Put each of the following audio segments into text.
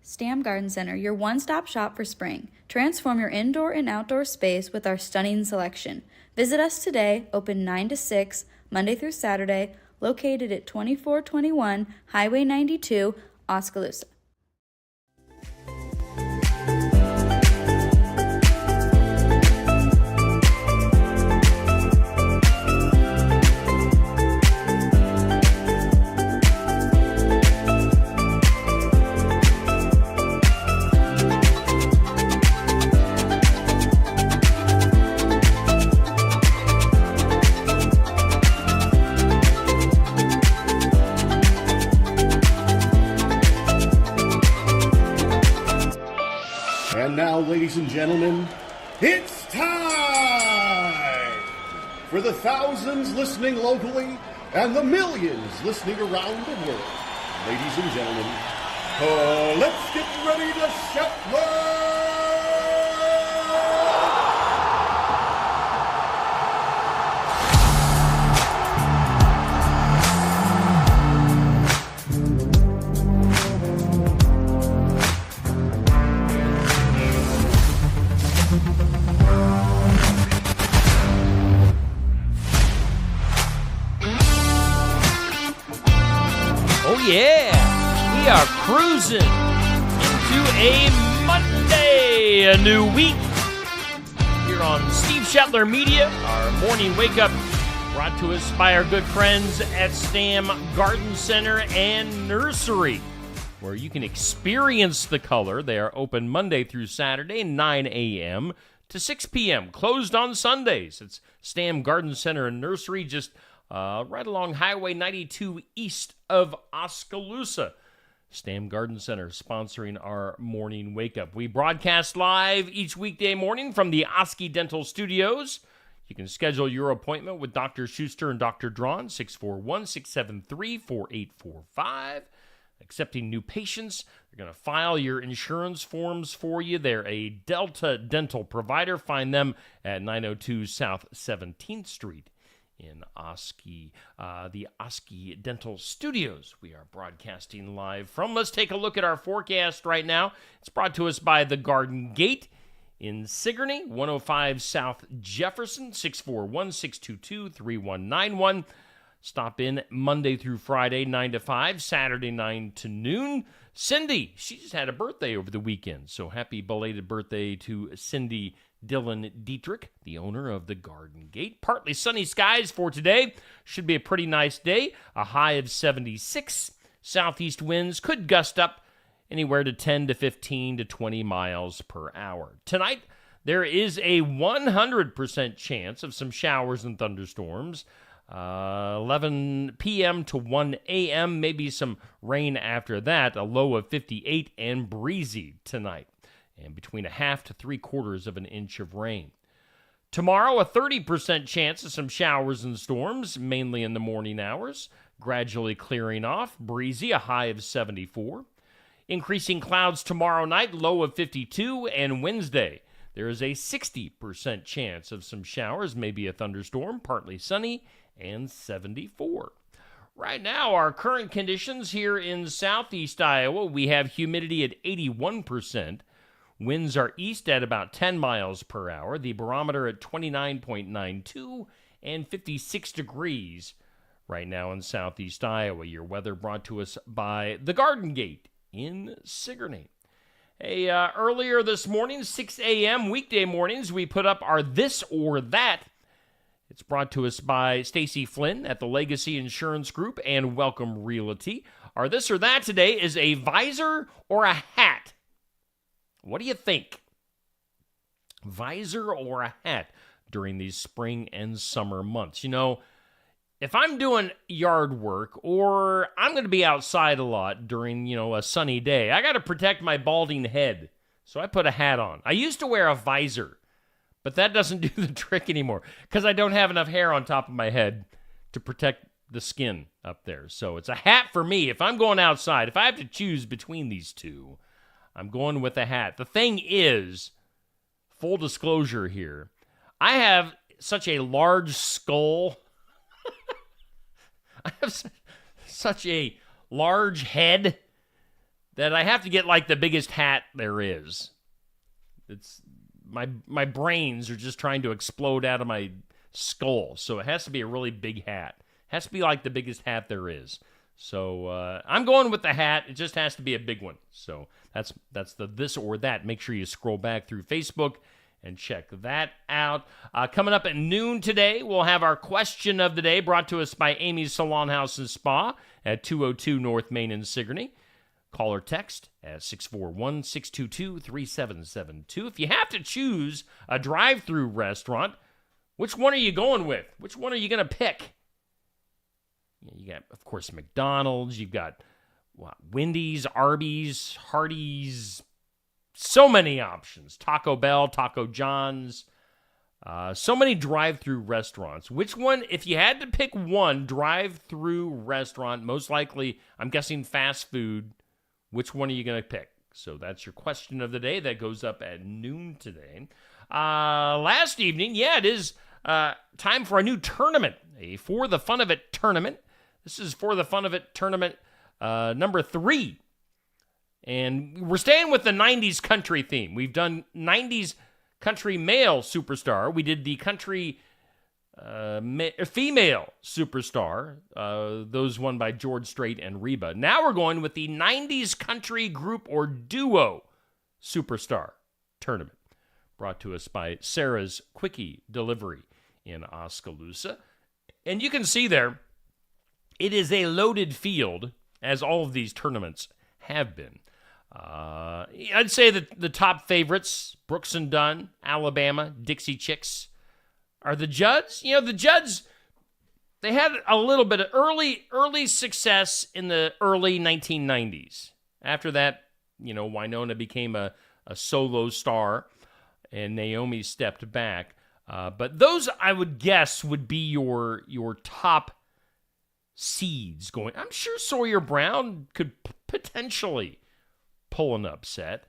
Stam Garden Center, your one-stop shop for spring. Transform your indoor and outdoor space with our stunning selection. Visit us today, open 9 to 6, Monday through Saturday, located at 2421 Highway 92, Oskaloosa. And now, ladies and gentlemen, it's time for the thousands listening locally and the millions listening around the world. Ladies and gentlemen, let's get ready to shout. Yeah, we are cruising into a Monday, a new week here on Steve Shetler Media, our morning wake-up brought to us by our good friends at Stam Garden Center and Nursery, where you can experience the color. They are open Monday through Saturday, 9 a.m. to 6 p.m., closed on Sundays. It's Stam Garden Center and Nursery, just right along Highway 92 east of Oskaloosa. Stam Garden Center sponsoring our morning wake-up. We broadcast live each weekday morning from the Oski Dental Studios. You can schedule your appointment with Dr. Schuster and Dr. Drawn, 641-673-4845. Accepting new patients. They're going to file your insurance forms for you. They're a Delta Dental provider. Find them at 902 South 17th Street in Oski, the Oski Dental Studios. We are broadcasting live from. Let's take a look at our forecast right now. It's brought to us by the Garden Gate in Sigourney, 105 South Jefferson, 641-622-3191. Stop in Monday through Friday, 9 to 5, Saturday, 9 to noon. Cindy, she just had a birthday over the weekend, so happy belated birthday to Cindy Dylan Dietrich, the owner of the Garden Gate. Partly sunny skies for today. Should be a pretty nice day. A high of 76. Southeast winds could gust up anywhere to 10 to 15 to 20 miles per hour. Tonight, there is a 100% chance of some showers and thunderstorms. 11 p.m. to 1 a.m., maybe some rain after that. A low of 58 and breezy tonight, and between a half to 3/4 of an inch of rain. Tomorrow, a 30% chance of some showers and storms, mainly in the morning hours, gradually clearing off. Breezy, a high of 74. Increasing clouds tomorrow night, low of 52, and Wednesday, there is a 60% chance of some showers, maybe a thunderstorm, partly sunny, and 74. Right now, our current conditions here in southeast Iowa, we have humidity at 81%. Winds are east at about 10 miles per hour. The barometer at 29.92 and 56 degrees right now in southeast Iowa. Your weather brought to us by the Garden Gate in Sigourney. Hey, earlier this morning, 6 a.m. weekday mornings, we put up our This or That. It's brought to us by Stacy Flynn at the Legacy Insurance Group and Welcome Realty. Our This or That today is a visor or a hat. What do you think? Visor or a hat during these spring and summer months? You know, if I'm doing yard work or I'm going to be outside a lot during, a sunny day, I got to protect my balding head. So I put a hat on. I used to wear a visor, but that doesn't do the trick anymore because I don't have enough hair on top of my head to protect the skin up there. So it's a hat for me. If I'm going outside, if I have to choose between these two, I'm going with a hat. The thing is, full disclosure here, I have such a large skull. I have such a large head that I have to get like the biggest hat there is. It's my brains are just trying to explode out of my skull, so it has to be a really big hat. It has to be like the biggest hat there is. So I'm going with the hat. It just has to be a big one. So that's the this or that. Make sure you scroll back through Facebook and check that out. Coming up at noon today, we'll have our question of the day brought to us by Amy's Salon House and Spa at 202 North Main in Sigourney. Call or text at 641-622-3772. If you have to choose a drive-through restaurant, which one are you going with? Which one are you going to pick? You got, of course, McDonald's. You've got Wendy's, Arby's, Hardee's. So many options. Taco Bell, Taco John's. So many drive-through restaurants. Which one, if you had to pick one drive-through restaurant, most likely, I'm guessing fast food, which one are you going to pick? So that's your question of the day. That goes up at noon today. Last evening, it is time for a new tournament, a For the Fun of It tournament. This is For the Fun of It tournament number 3. And we're staying with the 90s country theme. We've done 90s country male superstar. We did the country female superstar. Those won by George Strait and Reba. Now we're going with the 90s country group or duo superstar tournament. Brought to us by Sarah's Quickie Delivery in Oskaloosa. And you can see there, it is a loaded field, as all of these tournaments have been. I'd say that the top favorites, Brooks and Dunn, Alabama, Dixie Chicks, are the Judds. The Judds, they had a little bit of early success in the early 1990s. After that, Winona became a solo star, and Naomi stepped back. But those, I would guess, would be your top seeds going. I'm sure Sawyer Brown could potentially pull an upset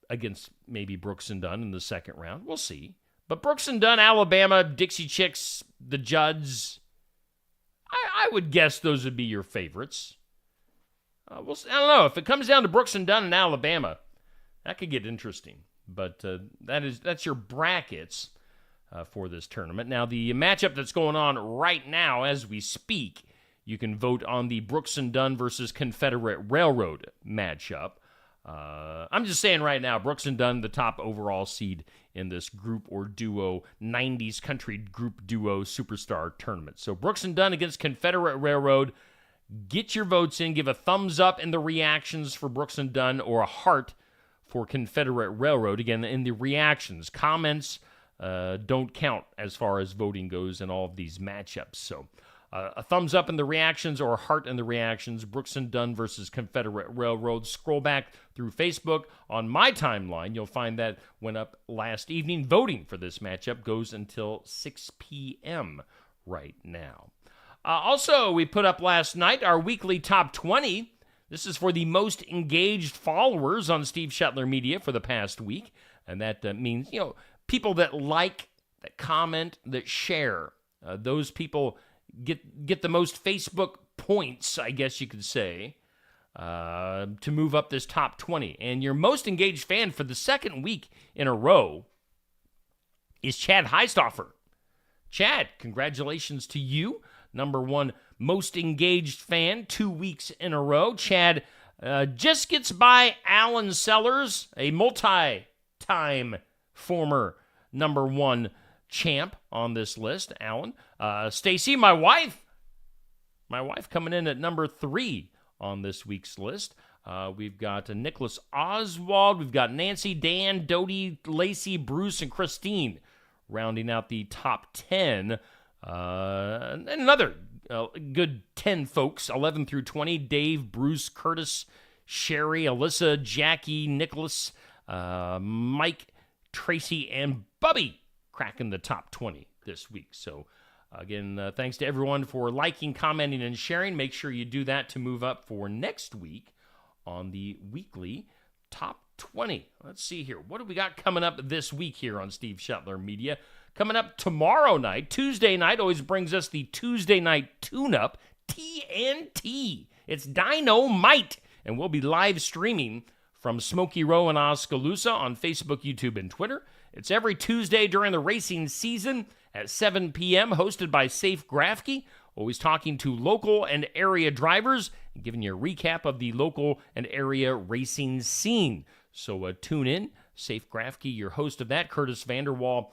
against maybe Brooks and Dunn in the second round. We'll see. But Brooks and Dunn, Alabama, Dixie Chicks, the Judds, I would guess those would be your favorites. I don't know. If it comes down to Brooks and Dunn and Alabama, that could get interesting. But that's your brackets for this tournament. Now, the matchup that's going on right now as we speak, you can vote on the Brooks and Dunn versus Confederate Railroad matchup. I'm just saying right now, Brooks and Dunn, the top overall seed in this group or duo, 90s country group duo superstar tournament. So Brooks and Dunn against Confederate Railroad. Get your votes in. Give a thumbs up in the reactions for Brooks and Dunn or a heart for Confederate Railroad. Again, in the reactions, comments don't count as far as voting goes in all of these matchups. So a thumbs up in the reactions or a heart in the reactions. Brooks and Dunn versus Confederate Railroad. Scroll back through Facebook. On my timeline, you'll find that went up last evening. Voting for this matchup goes until 6 p.m. right now. Also, we put up last night our weekly top 20. This is for the most engaged followers on Steve Shetler Media for the past week. And that means, people that like, that comment, that share. Those people get the most Facebook points, I guess you could say, to move up this top 20. And your most engaged fan for the second week in a row is Chad Heistoffer. Chad, congratulations to you. Number one most engaged fan 2 weeks in a row. Chad just gets by Alan Sellers, a multi-time former number one champ on this list. Alan. Stacy, my wife coming in at number 3 on this week's list. We've got Nicholas Oswald. We've got Nancy, Dan, Dodie, Lacey, Bruce, and Christine rounding out the top 10. And another good 10 folks, 11 through 20, Dave, Bruce, Curtis, Sherry, Alyssa, Jackie, Nicholas, Mike, Tracy, and Bubby cracking the top 20 this week. So, again, thanks to everyone for liking, commenting, and sharing. Make sure you do that to move up for next week on the weekly top 20. Let's see here. What do we got coming up this week here on Steve Shetler Media? Coming up tomorrow night, Tuesday night, always brings us the Tuesday night tune-up, TNT. It's Dynamite and we'll be live streaming from Smoky Row in Oskaloosa on Facebook, YouTube, and Twitter. It's every Tuesday during the racing season at 7 p.m., hosted by Safe Grafke, always talking to local and area drivers and giving you a recap of the local and area racing scene. So tune in. Safe Grafke, your host of that, Curtis Vanderwall,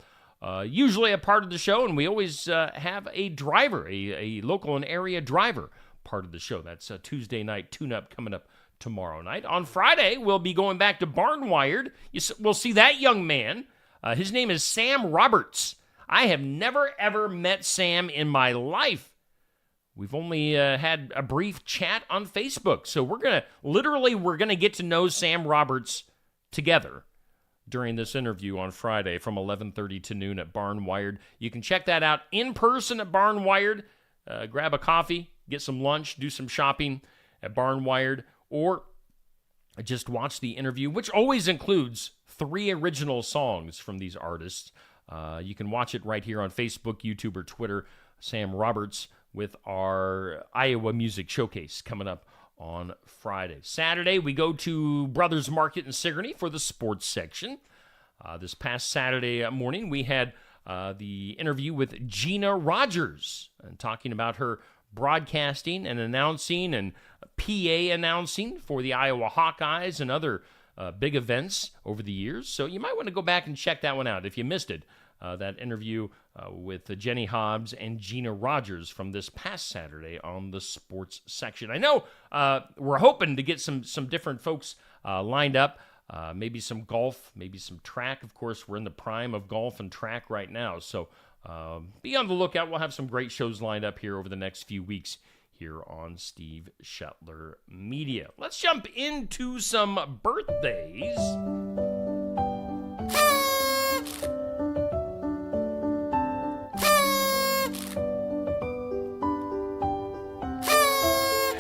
usually a part of the show, and we always have a driver, a local and area driver part of the show. That's a Tuesday night tune-up coming up tomorrow night. On Friday, we'll be going back to Barnwired. We'll see that young man. His name is Sam Roberts. I have never, ever met Sam in my life. We've only had a brief chat on Facebook. So we're going to get to know Sam Roberts together during this interview on Friday from 11:30 to noon at Barnwired. You can check that out in person at Barnwired. Grab a coffee, get some lunch, do some shopping at Barnwired, or just watch the interview, which always includes 3 original songs from these artists. You can watch it right here on Facebook, YouTube, or Twitter. Sam Roberts with our Iowa Music Showcase coming up on Friday. Saturday, we go to Brothers Market in Sigourney for the sports section. This past Saturday morning, we had the interview with Gina Rogers, and talking about her broadcasting and announcing and PA announcing for the Iowa Hawkeyes and other big events over the years. So you might want to go back and check that one out if you missed it. That interview with Jenny Hobbs and Gina Rogers from this past Saturday on the sports section. I know we're hoping to get some different folks lined up, maybe some golf, maybe some track. Of course, we're in the prime of golf and track right now, so be on the lookout. We'll have some great shows lined up here over the next few weeks here on Steve Shetler Media. Let's jump into some birthdays.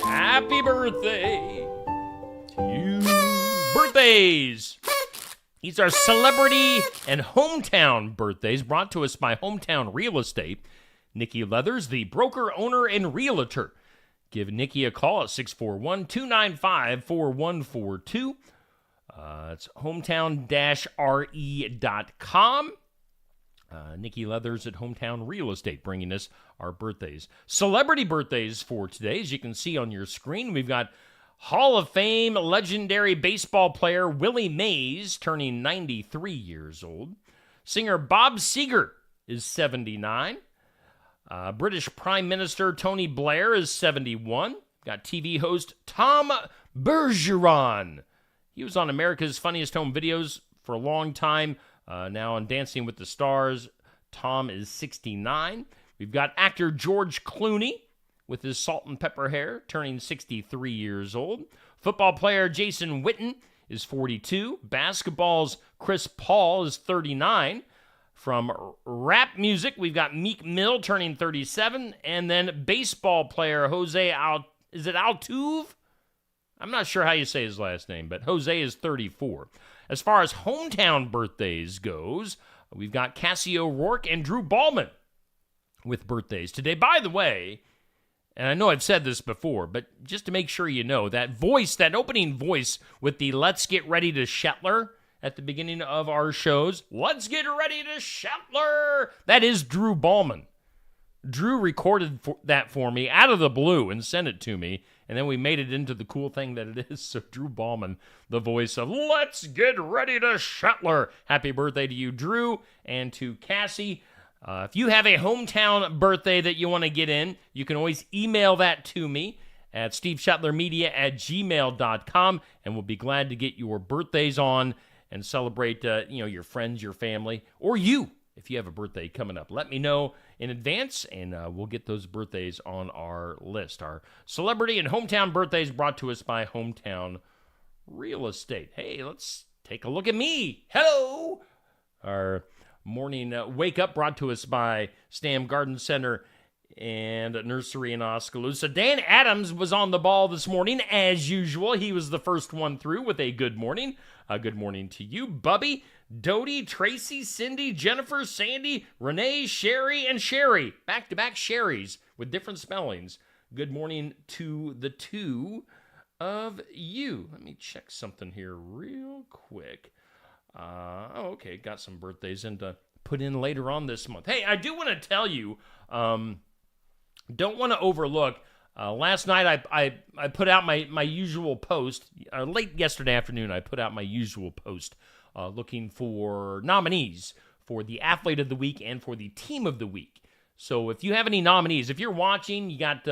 Happy birthday to you. Birthdays. These are celebrity and hometown birthdays brought to us by Hometown Real Estate. Nikki Leathers, the broker, owner, and realtor. Give Nikki a call at 641-295-4142. It's hometown-re.com. Nikki Leathers at Hometown Real Estate bringing us our birthdays. Celebrity birthdays for today, as you can see on your screen. We've got Hall of Fame legendary baseball player Willie Mays turning 93 years old. Singer Bob Seger is 79. British Prime Minister Tony Blair is 71. Got TV host Tom Bergeron. He was on America's Funniest Home Videos for a long time. Now on Dancing with the Stars, Tom is 69. We've got actor George Clooney with his salt and pepper hair, turning 63 years old. Football player Jason Witten is 42. Basketball's Chris Paul is 39. From rap music, we've got Meek Mill turning 37. And then baseball player Jose Altuve? I'm not sure how you say his last name, but Jose is 34. As far as hometown birthdays goes, we've got Cassie O'Rourke and Drew Ballman with birthdays today. By the way, and I know I've said this before, but just to make sure you know, that voice, that opening voice with the "Let's Get Ready to Shetler" at the beginning of our shows, "Let's Get Ready to Shetler," that is Drew Ballman. Drew recorded that for me out of the blue and sent it to me, and then we made it into the cool thing that it is. So Drew Ballman, the voice of "Let's Get Ready to Shetler." Happy birthday to you, Drew, and to Cassie. If you have a hometown birthday that you want to get in, you can always email that to me at steveshetlermedia@gmail.com, and we'll be glad to get your birthdays on and celebrate your friends, your family, or you if you have a birthday coming up. Let me know in advance, and we'll get those birthdays on our list. Our celebrity and hometown birthdays brought to us by Hometown Real Estate. Hey, let's take a look at me. Hello! Our morning wake up brought to us by Stam Garden Center and Nursery in Oskaloosa. Dan Adams was on the ball this morning, as usual. He was the first one through with a good morning. Good morning to you, Bubby, Dodie, Tracy, Cindy, Jennifer, Sandy, Renee, Sherry, and Sherry. Back-to-back Sherrys with different spellings. Good morning to the two of you. Let me check something here real quick. Okay, got some birthdays and to put in later on this month. Hey, I do want to tell you, don't want to overlook. Last night I put out my usual post. Late yesterday afternoon, I put out my usual post looking for nominees for the Athlete of the Week and for the Team of the Week. So if you have any nominees, if you're watching, you got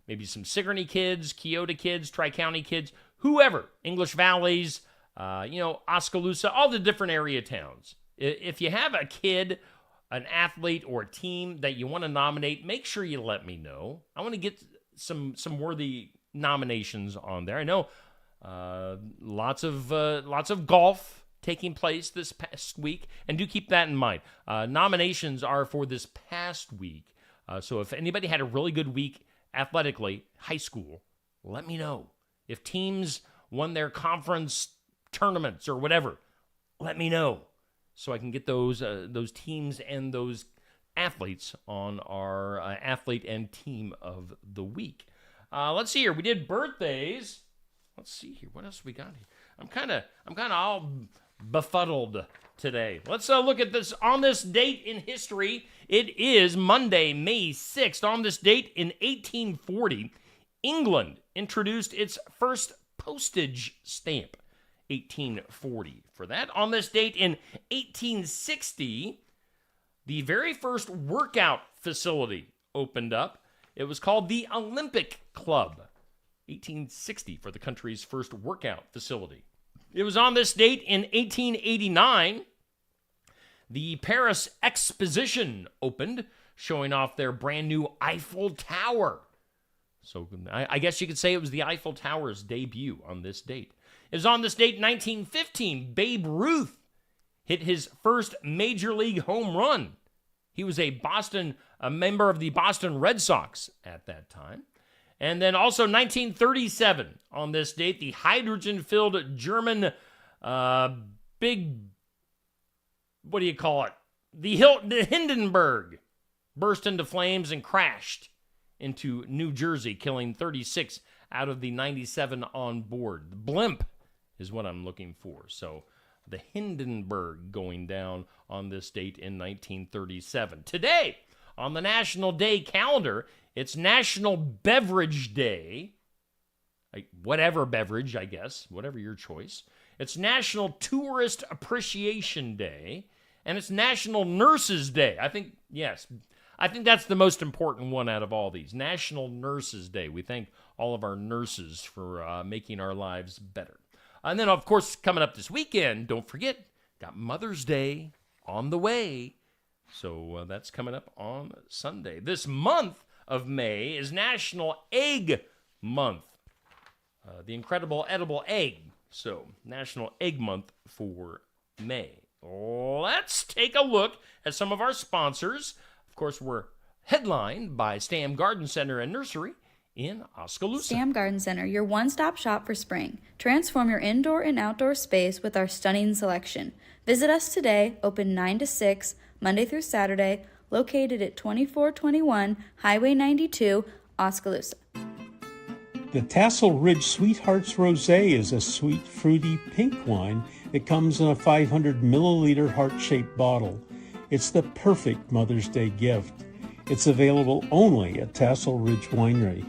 maybe some Sigourney kids, Keota kids, Tri-County kids, whoever, English Valleys, Oskaloosa, all the different area towns. If you have a kid, an athlete, or a team that you want to nominate, make sure you let me know. I want to get some worthy nominations on there. I know lots of golf taking place this past week, and do keep that in mind. Nominations are for this past week. So if anybody had a really good week athletically, high school, let me know. If teams won their conference tournaments or whatever, let me know so I can get those teams and those athletes on our athlete and team of the week. Let's see here. We did birthdays. Let's see here. What else we got here? I'm kind of all befuddled today. Let's look at this. On this date in history, it is Monday, May 6th. On this date in 1840, England introduced its first postage stamp. 1840 for that. On this date in 1860, the very first workout facility opened up. It was called the Olympic Club. 1860 for the country's first workout facility. It was on this date in 1889, the Paris Exposition opened, showing off their brand new Eiffel Tower. So I guess you could say it was the Eiffel Tower's debut on this date. It was on this date in 1915, Babe Ruth hit his first major league home run. He was a member of the Boston Red Sox at that time. And then also 1937, on this date, the hydrogen-filled German the Hindenburg burst into flames and crashed into New Jersey, killing 36 out of the 97 on board. The blimp is what I'm looking for. So the Hindenburg going down on this date in 1937. Today, on the National Day calendar, it's National Beverage Day. Whatever beverage, I guess. Whatever your choice. It's National Tourist Appreciation Day. And it's National Nurses Day. I think that's the most important one out of all these. National Nurses Day. We thank all of our nurses for making our lives better. And then, of course, coming up this weekend, don't forget, got Mother's Day on the way. So that's coming up on Sunday. This month of May is National Egg Month. The incredible edible egg. So, National Egg Month for May. Let's take a look at some of our sponsors. Of course, we're headlined by Stam Garden Center and Nursery in Oskaloosa. Stam Garden Center, your one-stop shop for spring. Transform your indoor and outdoor space with our stunning selection. Visit us today, open 9 to 6, Monday through Saturday, located at 2421 Highway 92, Oskaloosa. The Tassel Ridge Sweethearts Rosé is a sweet, fruity pink wine that comes in a 500 milliliter heart-shaped bottle. It's the perfect Mother's Day gift. It's available only at Tassel Ridge Winery.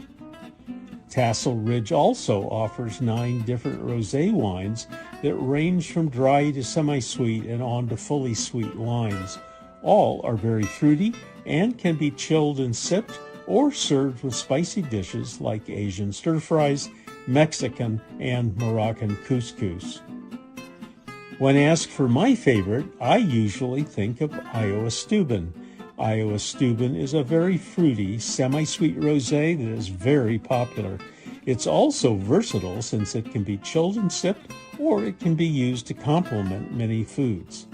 Tassel Ridge also offers 9 different rosé wines that range from dry to semi-sweet and on to fully sweet lines. All are very fruity and can be chilled and sipped or served with spicy dishes like Asian stir-fries, Mexican, and Moroccan couscous. When asked for my favorite, I usually think of Iowa Steuben. Iowa Steuben is a very fruity, semi-sweet rosé that is very popular. It's also versatile since it can be chilled and sipped, or it can be used to complement many foods.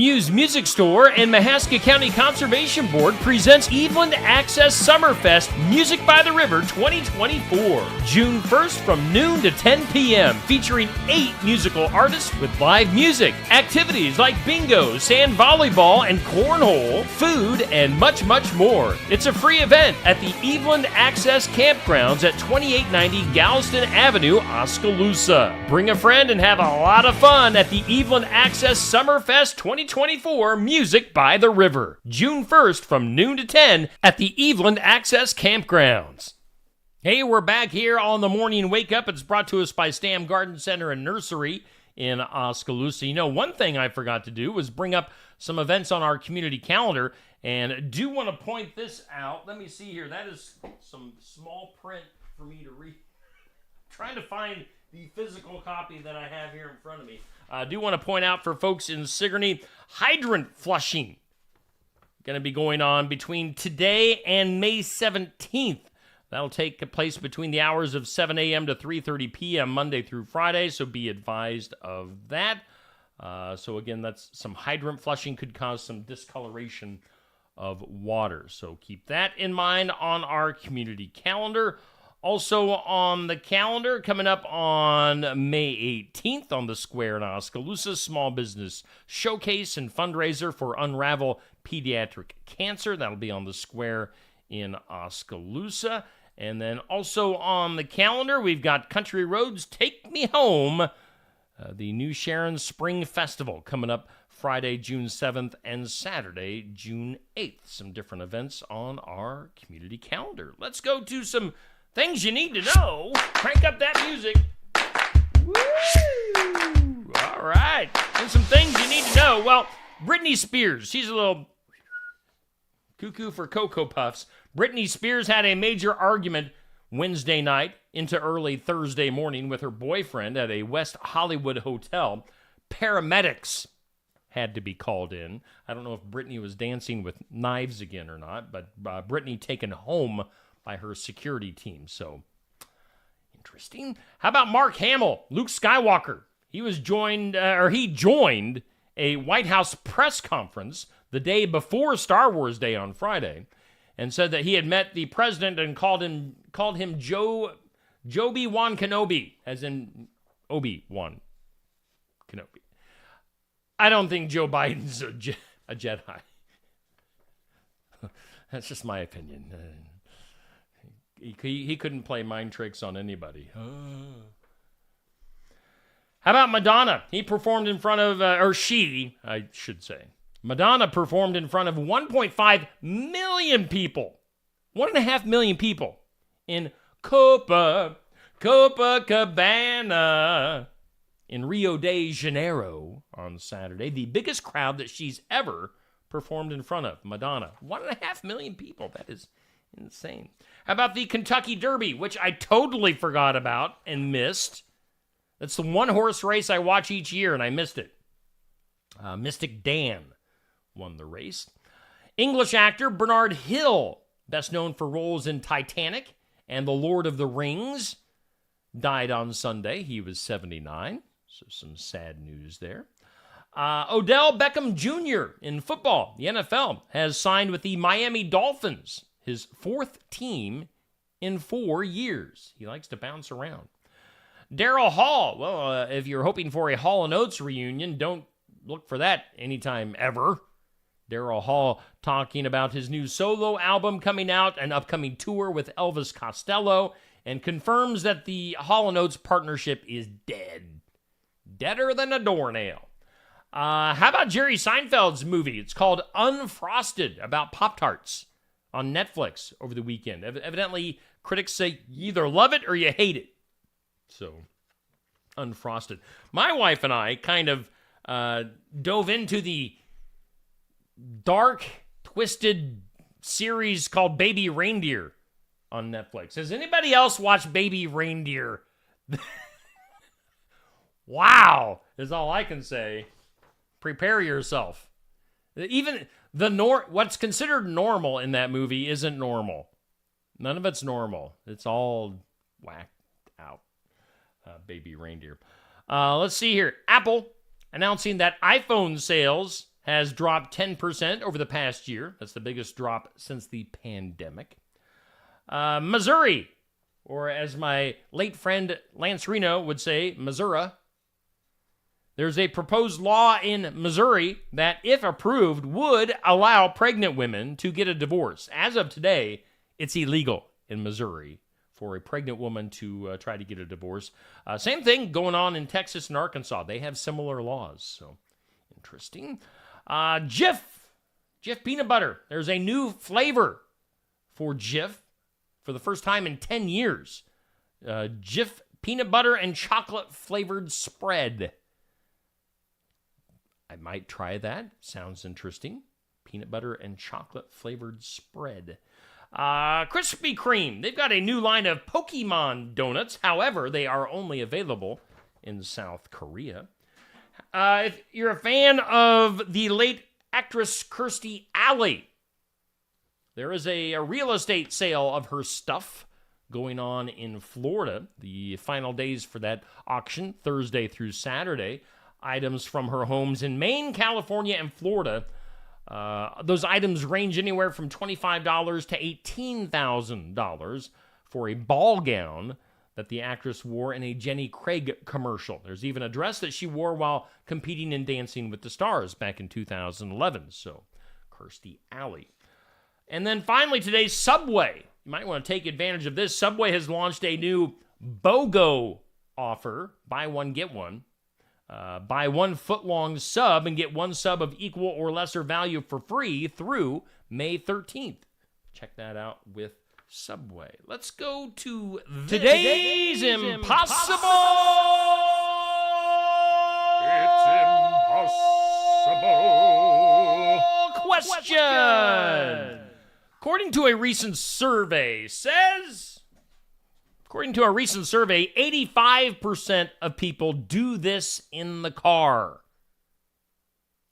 Muse Music Store and Mahaska County Conservation Board presents Eveland Access Summerfest Music by the River 2024. June 1st from noon to 10 p.m. featuring 8 musical artists with live music, activities like bingo, sand volleyball, and cornhole, food, and much, much more. It's a free event at the Eveland Access Campgrounds at 2890 Galveston Avenue, Oskaloosa. Bring a friend and have a lot of fun at the Eveland Access Summerfest 2024 Music by the River. June 1st from noon to 10 at the Eveland Access Campgrounds. Hey, we're back here on the Morning Wake Up. It's brought to us by Stam Garden Center and Nursery in Oskaloosa. You know, one thing I forgot to do was bring up some events on our community calendar, and do want to point this out. Let me see here. That is some small print for me to read. Trying to find the physical copy that I have here in front of me. I do want to point out for folks in Sigourney, hydrant flushing going to be going on between today and May 17th. That'll take place between the hours of 7 a.m. to 3:30 p.m. Monday through Friday, so be advised of that. So again, that's some hydrant flushing could cause some discoloration of water. So keep that in mind on our community calendar. Also on the calendar, coming up on May 18th on the Square in Oskaloosa, Small Business Showcase and Fundraiser for Unravel Pediatric Cancer. That'll be on the Square in Oskaloosa. And then also on the calendar, we've got Country Roads Take Me Home, the New Sharon Spring Festival coming up Friday, June 7th and Saturday, June 8th. Some different events on our community calendar. Let's go to some things you need to know. Crank up that music. Woo! All right. And some things you need to know. Well, Britney Spears, she's a little cuckoo for Cocoa Puffs. Britney Spears had a major argument Wednesday night into early Thursday morning with her boyfriend at a West Hollywood hotel. Paramedics had to be called in. I don't know if Britney was dancing with knives again or not, but Britney taken home by her security team. So, interesting. How about Mark Hamill, Luke Skywalker? He joined a White House press conference the day before Star Wars Day on Friday, and said that he had met the president and called him Joby-Wan Kenobi, as in Obi-Wan Kenobi. I don't think Joe Biden's a Jedi. That's just my opinion. He couldn't play mind tricks on anybody. How about Madonna? He performed in front of, Madonna performed in front of 1.5 million people. 1.5 million people in Copacabana in Rio de Janeiro on Saturday. The biggest crowd that she's ever performed in front of, Madonna. 1.5 million people. That is insane. How about the Kentucky Derby, which I totally forgot about and missed? That's the one horse race I watch each year, and I missed it. Mystic Dan won the race. English actor Bernard Hill, best known for roles in Titanic and The Lord of the Rings, died on Sunday. He was 79, so some sad news there. Odell Beckham Jr. in football, the NFL, has signed with the Miami Dolphins, his fourth team in 4 years. He likes to bounce around. Daryl Hall, well, if you're hoping for a Hall & Oates reunion, don't look for that anytime ever. Daryl Hall talking about his new solo album coming out, an upcoming tour with Elvis Costello, and confirms that the Hall & Oates partnership is dead. Deader than a doornail. How about Jerry Seinfeld's movie? It's called Unfrosted, about Pop-Tarts on Netflix over the weekend. Evidently, critics say you either love it or you hate it. So, Unfrosted. My wife and I kind of dove into the dark, twisted series called Baby Reindeer on Netflix. Has anybody else watched Baby Reindeer? Wow, is all I can say. Prepare yourself. Even what's considered normal in that movie isn't normal. None of it's normal. It's all whacked out. Baby Reindeer. Let's see here. Apple announcing that iPhone sales has dropped 10% over the past year. That's the biggest drop since the pandemic. Missouri, or as my late friend Lance Reno would say, Missouri. There's a proposed law in Missouri that, if approved, would allow pregnant women to get a divorce. As of today, it's illegal in Missouri for a pregnant woman to try to get a divorce. Same thing going on in Texas and Arkansas. They have similar laws, so interesting. Jif peanut butter. There's a new flavor for Jif for the first time in 10 years. Jif peanut butter and chocolate flavored spread. I might try that. Sounds interesting. Peanut butter and chocolate flavored spread. Krispy Kreme. They've got a new line of Pokemon donuts. However, they are only available in South Korea. If you're a fan of the late actress Kirstie Alley, there is a real estate sale of her stuff going on in Florida. The final days for that auction, Thursday through Saturday. Items from her homes in Maine, California, and Florida. Those items range anywhere from $25 to $18,000 for a ball gown that the actress wore in a Jenny Craig commercial. There's even a dress that she wore while competing in Dancing with the Stars back in 2011. So, Kirstie Alley. And then finally today, Subway. You might want to take advantage of this. Subway has launched a new BOGO offer. Buy one, get one. Buy 1 foot-long sub and get 1 sub of equal or lesser value for free through May 13th. Check that out with Subway. Let's go to today's Impossible Question. According to a recent survey, 85% of people do this in the car.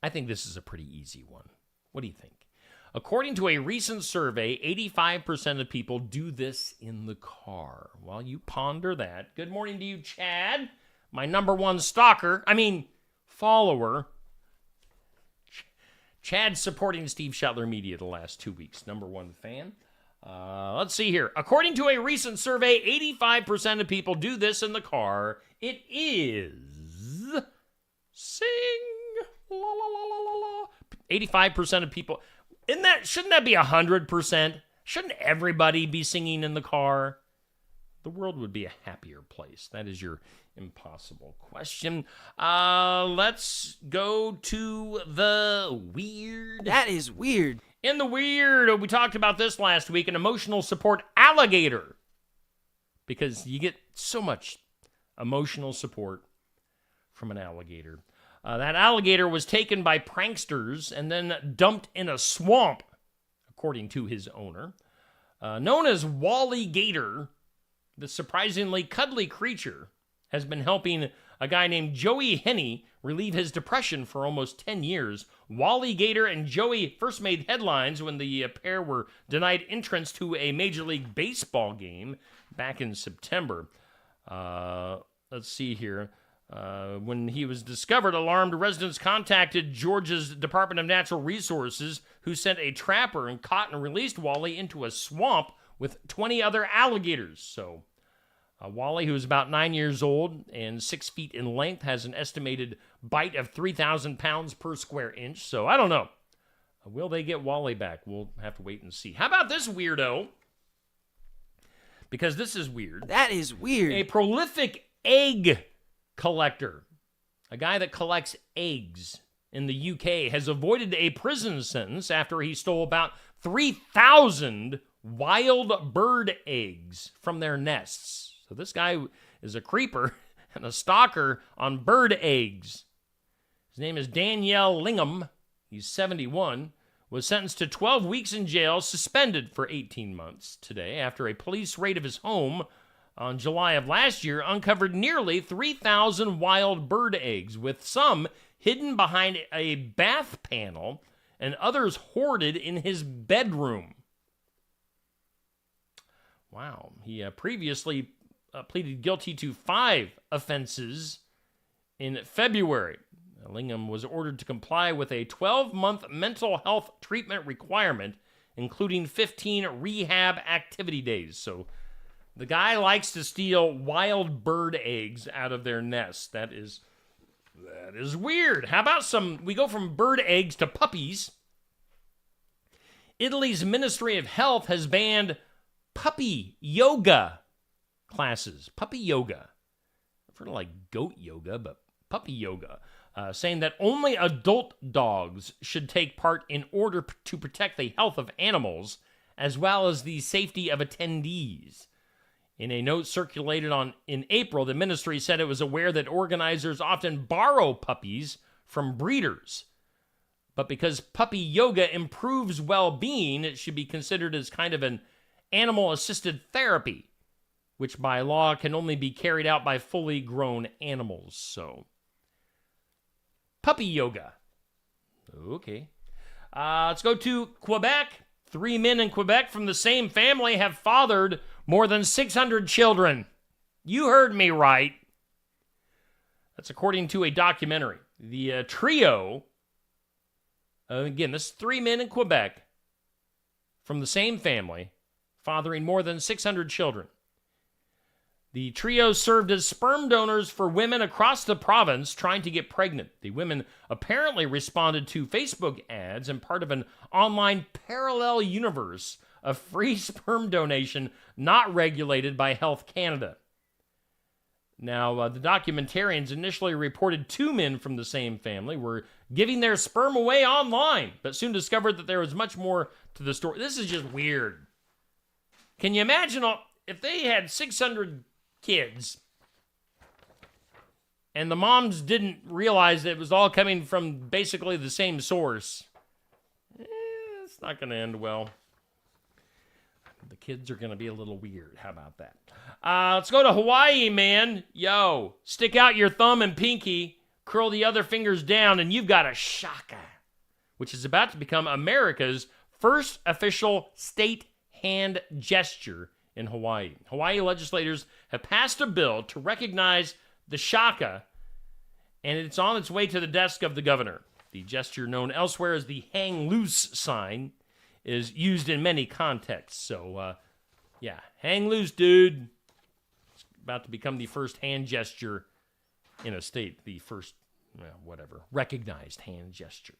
I think this is a pretty easy one. What do you think? According to a recent survey, 85% of people do this in the car. While you ponder that, good morning to you, Chad, my number one follower. Chad supporting Steve Shetler Media the last 2 weeks. Number one fan. Let's see here. According to a recent survey, 85% of people do this in the car. It is sing. La, la, la, la, la, la. 85% of people. Shouldn't that be 100%? Shouldn't everybody be singing in the car? The world would be a happier place. That is your impossible question. Let's go to the weird. That is weird. In the weird, we talked about this last week, an emotional support alligator. Because you get so much emotional support from an alligator. That alligator was taken by pranksters and then dumped in a swamp, according to his owner. Known as Wally Gator, the surprisingly cuddly creature has been helping a guy named Joey Henney relieve his depression for almost 10 years. Wally Gator and Joey first made headlines when the pair were denied entrance to a Major League Baseball game back in September. Let's see here. When he was discovered, alarmed residents contacted Georgia's Department of Natural Resources, who sent a trapper and caught and released Wally into a swamp with 20 other alligators. So, Wally, who is about 9 years old and 6 feet in length, has an estimated bite of 3,000 pounds per square inch. So, I don't know. Will they get Wally back? We'll have to wait and see. How about this weirdo? Because this is weird. That is weird. A prolific egg collector, a guy that collects eggs in the UK, has avoided a prison sentence after he stole about 3,000 wild bird eggs from their nests. So this guy is a creeper and a stalker on bird eggs. His name is Danielle Lingham. He's 71. Was sentenced to 12 weeks in jail, suspended for 18 months today after a police raid of his home on July of last year uncovered nearly 3,000 wild bird eggs, with some hidden behind a bath panel and others hoarded in his bedroom. Wow. He previously pleaded guilty to 5 offenses in February. Lingham was ordered to comply with a 12-month mental health treatment requirement, including 15 rehab activity days. So the guy likes to steal wild bird eggs out of their nests. That is weird. How about we go from bird eggs to puppies. Italy's Ministry of Health has banned puppy yoga classes. Puppy yoga. I've heard of like goat yoga, but puppy yoga. Saying that only adult dogs should take part in order to protect the health of animals as well as the safety of attendees. In a note circulated in April, the ministry said it was aware that organizers often borrow puppies from breeders. But because puppy yoga improves well-being, it should be considered as kind of an animal-assisted therapy, which by law can only be carried out by fully grown animals. So, puppy yoga. Okay. Let's go to Quebec. 3 men in Quebec from the same family have fathered more than 600 children. You heard me right. That's according to a documentary. The trio, again, this is 3 men in Quebec from the same family, fathering more than 600 children. The trio served as sperm donors for women across the province trying to get pregnant. The women apparently responded to Facebook ads and part of an online parallel universe of free sperm donation not regulated by Health Canada. Now, the documentarians initially reported 2 men from the same family were giving their sperm away online, but soon discovered that there was much more to the story. This is just weird. Can you imagine if they had 600 kids and the moms didn't realize that it was all coming from basically the same source? It's not going to end well. The kids are going to be a little weird. How about that? Let's go to Hawaii, man. Yo, stick out your thumb and pinky, curl the other fingers down, and you've got a shaka, which is about to become America's first official state hand gesture in Hawaii. Hawaii legislators have passed a bill to recognize the shaka, and it's on its way to the desk of the governor. The gesture, known elsewhere as the hang loose sign, is used in many contexts. So, hang loose, dude. It's about to become the first hand gesture in a state. The first, recognized hand gesture.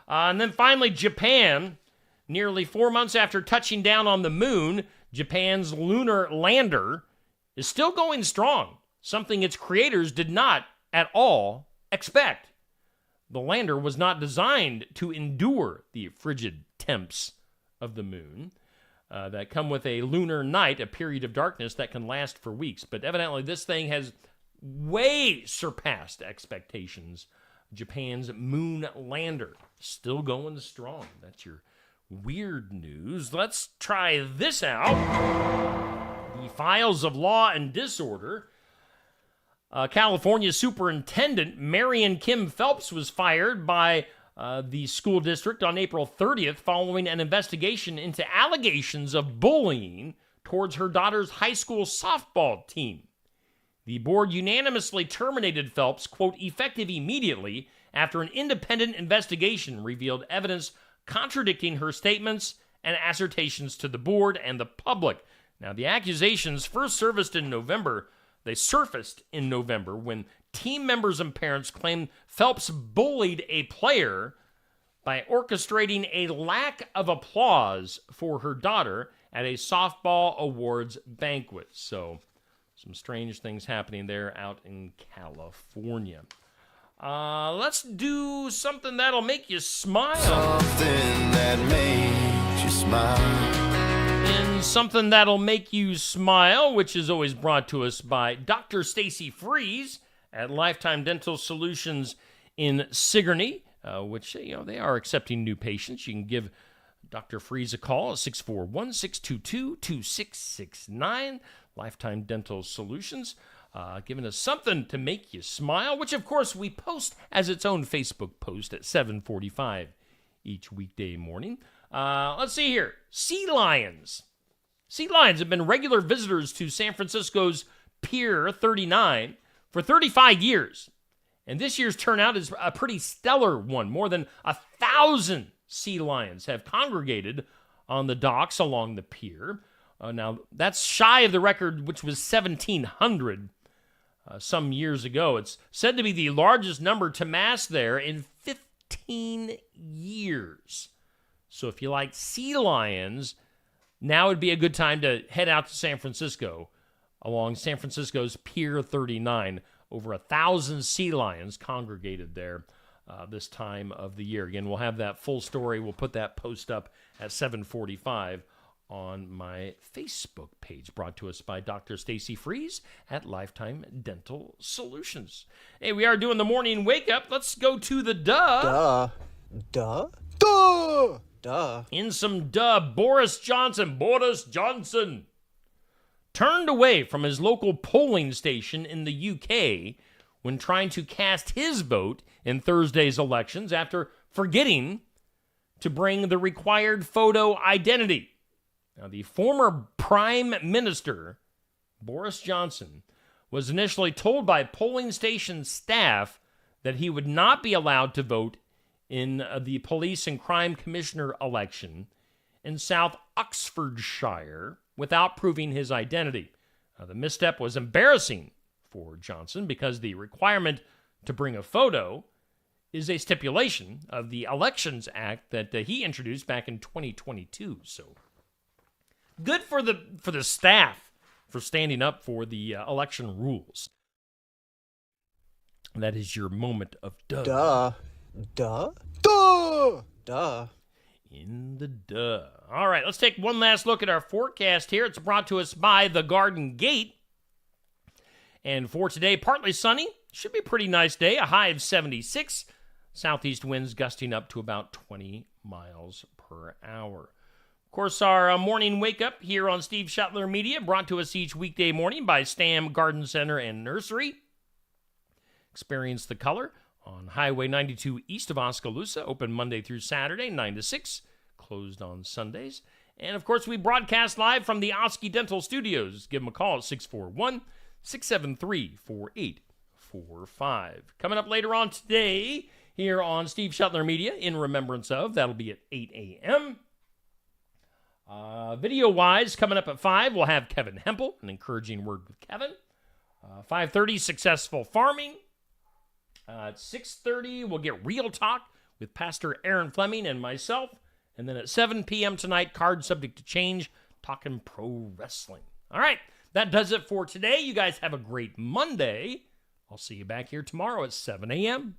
And then finally, Japan. Nearly 4 months after touching down on the moon, Japan's lunar lander is still going strong, something its creators did not at all expect. The lander was not designed to endure the frigid temps of the moon that come with a lunar night, a period of darkness that can last for weeks. But evidently this thing has way surpassed expectations. Japan's moon lander still going strong. That's your weird news. Let's try this out. The Files of Law and Disorder. California Superintendent Marion Kim Phelps was fired by the school district on April 30th following an investigation into allegations of bullying towards her daughter's high school softball team. The board unanimously terminated Phelps, quote, effective immediately after an independent investigation revealed evidence contradicting her statements and assertions to the board and the public. Now, the accusations first surfaced in November when team members and parents claimed Phelps bullied a player by orchestrating a lack of applause for her daughter at a softball awards banquet. So, some strange things happening there out in California. Let's do something that'll make you smile. Something that makes you smile. And something that'll make you smile, which is always brought to us by Dr. Stacy Freeze at Lifetime Dental Solutions in Sigourney, which, they are accepting new patients. You can give Dr. Freeze a call at 641-622-2669. Lifetime Dental Solutions, giving us something to make you smile, which, of course, we post as its own Facebook post at 7:45 each weekday morning. Let's see here. Sea lions. Sea lions have been regular visitors to San Francisco's Pier 39 for 35 years. And this year's turnout is a pretty stellar one. More than 1,000 sea lions have congregated on the docks along the pier. Now, that's shy of the record, which was 1,700 some years ago. It's said to be the largest number to mass there in 15 years. So if you like sea lions, now would be a good time to head out to San Francisco along San Francisco's Pier 39. Over 1,000 sea lions congregated there this time of the year. Again, we'll have that full story. We'll put that post up at 7:45 on my Facebook page, brought to us by Dr. Stacy Freeze at Lifetime Dental Solutions. Hey, we are doing the morning wake up. Let's go to the duh. Duh. In some duh, Boris Johnson turned away from his local polling station in the UK when trying to cast his vote in Thursday's elections after forgetting to bring the required photo identity. Now, the former Prime Minister, Boris Johnson, was initially told by polling station staff that he would not be allowed to vote in the Police and Crime Commissioner election in South Oxfordshire without proving his identity. The misstep was embarrassing for Johnson because the requirement to bring a photo is a stipulation of the Elections Act that he introduced back in 2022. So good for the staff for standing up for the election rules. That is your moment of duh. Duh. In the duh. All right, let's take one last look at our forecast here. It's brought to us by the Garden Gate. And for today, partly sunny. Should be a pretty nice day. A high of 76. Southeast winds gusting up to about 20 miles per hour. Of course, our morning wake-up here on Steve Shuttler Media, brought to us each weekday morning by Stam Garden Center and Nursery. Experience the color on Highway 92 east of Oskaloosa, open Monday through Saturday, 9 to 6, closed on Sundays. And, of course, we broadcast live from the Oski Dental Studios. Give them a call at 641-673-4845. Coming up later on today here on Steve Shuttler Media, in remembrance of, that'll be at 8 a.m., video-wise, coming up at 5, we'll have Kevin Hempel, an encouraging word with Kevin. 5:30, successful farming. At 6:30, we'll get Real Talk with Pastor Aaron Fleming and myself. And then at 7 p.m. tonight, card subject to change, talking pro wrestling. All right, that does it for today. You guys have a great Monday. I'll see you back here tomorrow at 7 a.m.